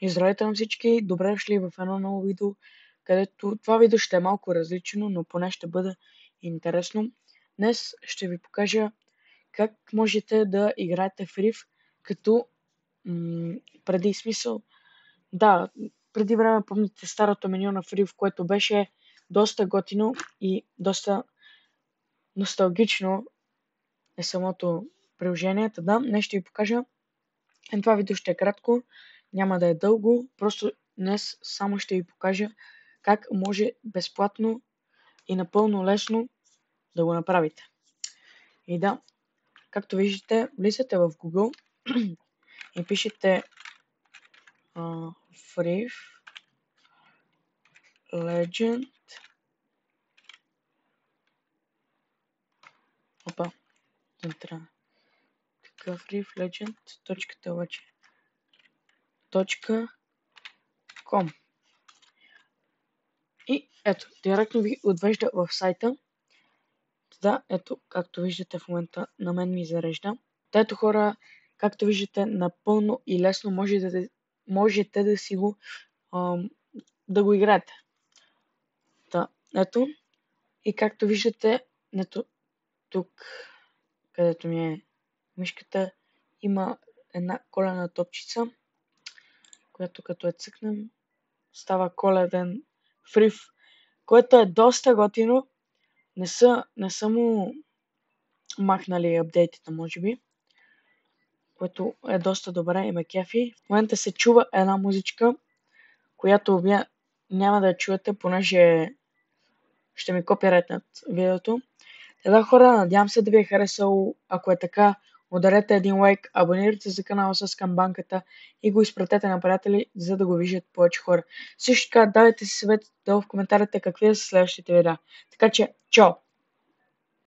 И здравейте на всички, добре дошли в едно ново видео, където това видео ще е малко различно, но поне ще бъде интересно. Днес ще ви покажа как можете да играете в Рив, като преди смисъл. Да, преди време помните старото меню на Рив, което беше доста готино и доста носталгично е самото приложение. Да, днес ще ви покажа. Това видео ще е кратко, няма да е дълго, просто днес само ще ви покажа как може безплатно и напълно лесно да го направите. И да, както виждате, влизате в Google и пишете Free Legend. Опа, не трябва. Така, Free Legend, точката обаче. .com. И ето, директно ви отвежда в сайта. Да, ето, както виждате в момента на мен ми зарежда. Ето хора, както виждате, напълно и лесно можете да си го да го играете. Да, ето. И както виждате, ето тук, където ми е мишката, има една коледна топчица, която като я цъкнем, става коледен фрив, което е доста готино. Не са му махнали апдейтите, може би, което е доста добре и ме кефи. В момента се чува една музичка, която вие няма да я чуете, понеже ще ми копирайтнат видеото. Така хора, надявам се да ви е харесало. Ако е така, ударете един лайк, абонирайте се за канала с камбанката и го изпратете на приятели, за да го виждат повече хора. Също така, давайте си съвет долу в коментарите какви са следващите видеа. Така че, чао!